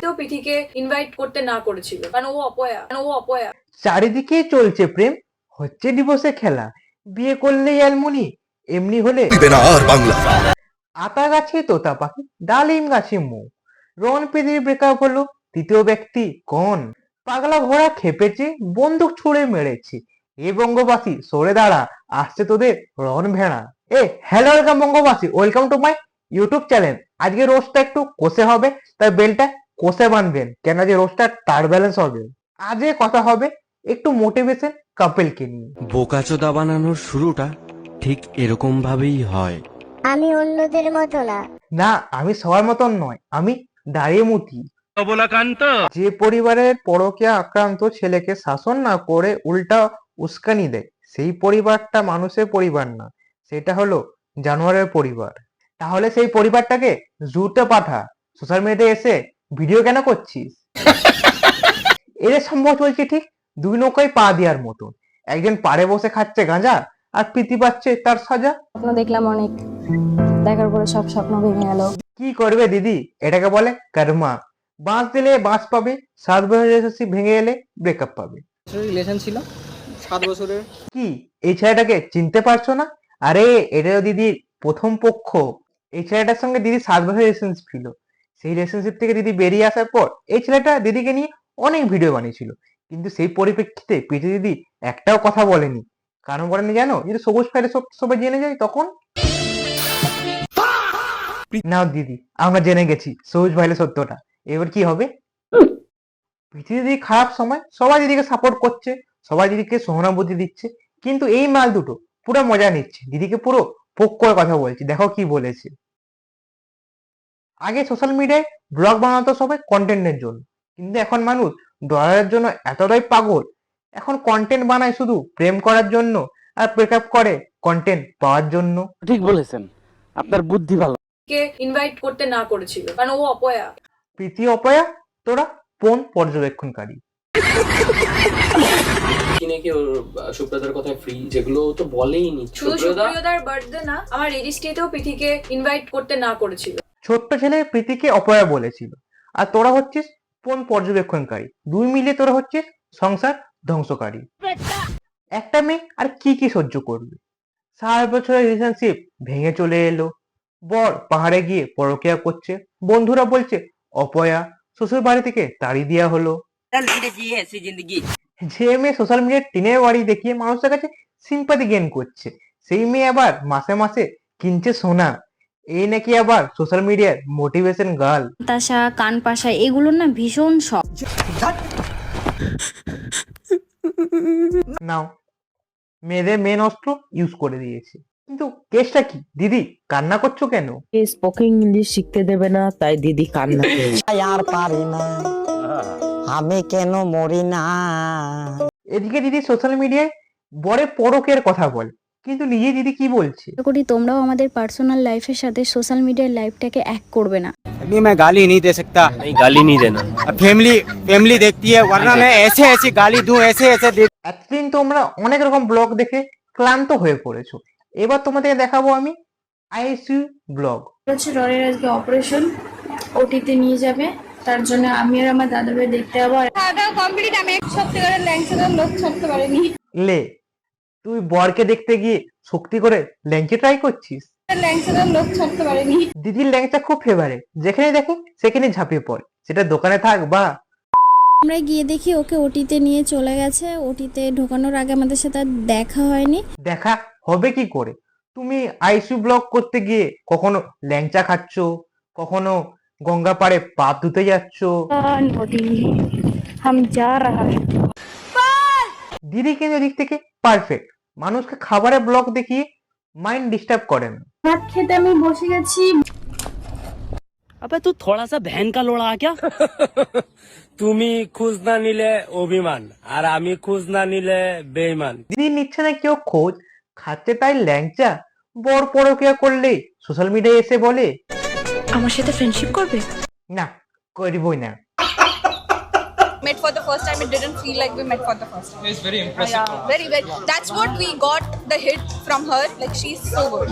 তো পিঠিকে ইনভাইট করতে না করেছিল কারণ ও অপয়া। চারিদিকে চলছে প্রেম, হচ্ছে ডিভোর্সে খেলা, বিয়ে করলেই অ্যালমনি, এমনি হলে বাংলা। আতা গাছে তোতা পাখি, ডালিম গাছে মৌ, রন পেদের ব্রেকআপ হলো, তৃতীয় ব্যক্তি কোন? পাগলা ঘোড়া খেপেছে, বন্দুক ছুড়ে মেরেছে, এ বঙ্গবাসী সরে দাঁড়া, আসছে তোদের রন ভেড়া। Hello welcome Bangabasi, welcome to my YouTube channel. আজকে রোজটা একটু কষে হবে, তাই বেলটা কষে বাঁধবেন, কেন যে রোজটা টার ব্যালেন্স হবে। আজকে কথা হবে একটু মোটিভেশন কাপেলকে নিয়ে। বোকাচোদা বানানোর শুরুটা ঠিক এরকম ভাবেই হয়। আমি অন্যদের মতো না। না, আমি সবার মতন নয়, আমি দাঁড়িয়ে মুতি। যে পরিবারের পরকীয়া আক্রান্ত ছেলেকে শাসন না করে উল্টা উস্কানি দেয়, সেই পরিবারটা মানুষের পরিবার না, সেটা হলো জানোয়ারের পরিবার। তাহলে সেই পরিবারটাকে জুতে পাঠা, সোশ্যাল মিডিয়াতে এসে ভিডিও কেন করছিস? এদের সম্ভব চলছে ঠিক দুই নৌকায় পা দেওয়ার মতন। একজন পাড়ে বসে খাচ্ছে গাঁজা, আর প্রীতি পাচ্ছে তার সাজা। স্বপ্ন দেখলাম অনেক, দেখার পরে সব স্বপ্ন ভেঙে গেল। কি করবে দিদি, এটাকে বলে কর্মা। বাঁশ দিলে বাঁশ পাবে, 7 বছরের রিলেশনশিপ ভেঙে গেলে ব্রেকআপ পাবে। রিলেশন ছিল 7 বছরের। কি এই ছেলেটাকে চিনতে পারছো না? আরে এটা তো দিদির প্রথম পক্ষ। এই ছেলেটার সঙ্গে দিদি 7 বছরের রিলেশনশিপ ছিল। সেই রিলেশনশিপ থেকে দিদি বেরিয়ে আসার পর এই ছেলেটা দিদিকে নিয়ে অনেক ভিডিও বানিয়েছিল, কিন্তু সেই পরিপ্রেক্ষিতে পিঠে দিদি একটাও কথা বলেনি। কারণ বলেনি জানো? যদি সবুজ ফাইলে সবাই জেনে যায় তখন। নাও দিদি, আমরা জেনে গেছি সবুজ ফাইলে সত্যটা, এবার কি হবে? পৃথিবী খারাপ সময় সবাই দিদিকে সাপোর্ট করছে, সবাই দিদিকে সহানুভূতি দিচ্ছে, কিন্তু এই মাল দুটো পুরো মজা নিচ্ছে, দিদিকে পুরো পোক করে কথা বলছে। দেখো কি বলেছে। আগে সোশ্যাল মিডিয়ায় ব্লগ বানাতো সবাই কন্টেন্টের জন্য, কিন্তু এখন মানুষ ডলারের জন্য এতটাই পাগল, এখন কন্টেন্ট বানায় শুধু প্রেম করার জন্য, আর ব্রেকআপ করে কন্টেন্ট পাওয়ার জন্য। ঠিক বলেছেন, আপনার বুদ্ধি ভালো। কে ইনভাইট করতে না করেছিল কারণ ও অপয়া। প্রীতি অপয়া, তোরা কোন পর্যবেক্ষণকারী? নাকি ওর সুপ্রদার কথা ফ্রি, যেগুলো তো বলেইনি। শুধু সুপ্রিয়দার বার্থডে না, আমার রেজিস্ট্রিতেও পিঠিকে ইনভাইট করতে না করেছিল। ছোট্ট ছেলে প্রীতিকে অপয়া বলেছিল, আর তোরা হচ্ছিস কোন পর্যবেক্ষণকারী? দুই মিলে তোরা হচ্ছিস সংসার ধ্বংসকারী। একটা মেয়ে আর কি কি সহ্য করবে? 7 বছরের রিলেশনশিপ ভেঙে চলে এলো, বর পাহাড়ে গিয়ে পরকিয়া করছে, বন্ধুরা বলছে অপয়া, শ্বশুর বাড়ি থেকে তাড়ি দেওয়া হলো। যে মেয়ে সোশ্যাল মিডিয়ার টিনের বাড়ি দেখিয়ে মানুষের কাছে সিম্পাথি গেইন করছে, সেই মেয়ে আবার মাসে মাসে কিনছে সোনা। এই নাকি আবার সোশ্যাল মিডিয়ার মোটিভেশন গার্ল। তাসা কান পাশা এগুলোর না ভীষণ শখ। নাও, মেয়েদের মেন অস্ত্র ইউজ করে দিয়েছে। কিন্তু কেসটা কি দিদি, কান্না করছো কেন? স্পোকেন ইংলিশ শিখতে দেবে না, তাই দিদি কান্না করছে। আর পারি না, আমি কেন মরি না। এদিকে দিদি সোশ্যাল মিডিয়ায় বড় পরকের কথা বলে, কিন্তু নিজে দিদি কি বলছে? আশা করি তোমরাও আমাদের পার্সোনাল লাইফের সাথে সোশ্যাল মিডিয়ার লাইফটাকে এক করবে না। अभी मैं गाली नहीं दे सकता। नहीं, गाली नहीं देना। फैमिली देखती है, वरना मैं ऐसे ऐसे गाली दूं, ऐसे ऐसे दे। এতদিন তোমরা অনেক রকম ব্লগ দেখে ক্লান্ত হয়ে পড়েছো, এবার তোমাদের দেখাবো আমি আইসিইউ ব্লগ। হচ্ছে রনের আজকে অপারেশন, ওটিতে নিয়ে যাবে, তার জন্য আমি আর আমার দাদা ভাই দেখতে যাবো। কমপ্লিট, আমি এক সপ্তাহের ল্যাংচাটার লোক ছাড়তে পারিনি। লে, তুই বরকে দেখতে গিয়ে শক্তি করে ল্যাংচা ট্রাই করছিস? ল্যাংচাটার লোক ছাড়তে পারিনি। দিদির ল্যাংচা খুব ফেভারিট, যেখানে দেখে সেখানে ঝাঁপিয়ে পড়ে, সেটা দোকানে থাক বা। আমরা গিয়ে দেখি ওকে ওটিতে নিয়ে চলে গেছে। ওটিতে ঢোকানোর আগে আমাদের সাথে আর দেখা হয়নি। দেখা হবে কি করে? তুমি আইসিইউ ব্লগ করতে গিয়ে কখনো ল্যাংচা খাচ্ছ, কখনো গঙ্গা পাড়ে পা ধুতে যাচ্ছ। দিদি কিন্তু এদিক থেকে পারফেক্ট, মানুষকে খাবারের ব্লগ দেখিয়ে মাইন্ড ডিস্টার্ব করে না। ভাত খেতে আমি বসে গেছি। अबे तू थोड़ा सा बहन का लोड़ा क्या? তুমি খোঁজ না নিলে অভিমান, আর আমি খোঁজ না নিলে বেঈমান। দিদি নিচ্ছে না কেউ খোঁজ, খাচ্ছে তাই ল্যাংচা। বর পরকিয়া করলে সোশ্যাল মিডিয়ায় এসে বলে আমার সাথে ফ্রেন্ডশিপ করবে না, করবই না। Met for the first time, it didn't feel like we met for the first time. It's very impressive. Yeah, very. That's what we got the hit from her. Like she's so good.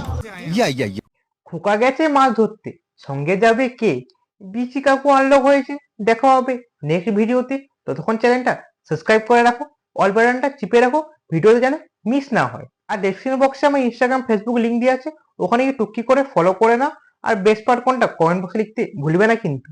খোকা গেছে মাছ ধরতে, সঙ্গে যাবে কে? বিচি কাকু unlock হয়েছে, দেখা হবে নেক্সট ভিডিওতে। ততক্ষণ চ্যানেলটা সাবস্ক্রাইব করে রাখো, অল বাটনটা চিপে রাখো, ভিডিওতে যেন মিস না হয়। আর ডেসক্রিপশন বক্সে আমার ইনস্টাগ্রাম ফেসবুক লিংক দিয়ে আছে, ওখানে গিয়ে টুকি করে ফলো করে নাও। আর বেস্ট পার্ট কোনটা কমেন্ট বক্সে লিখতে ভুলবে না কিন্তু।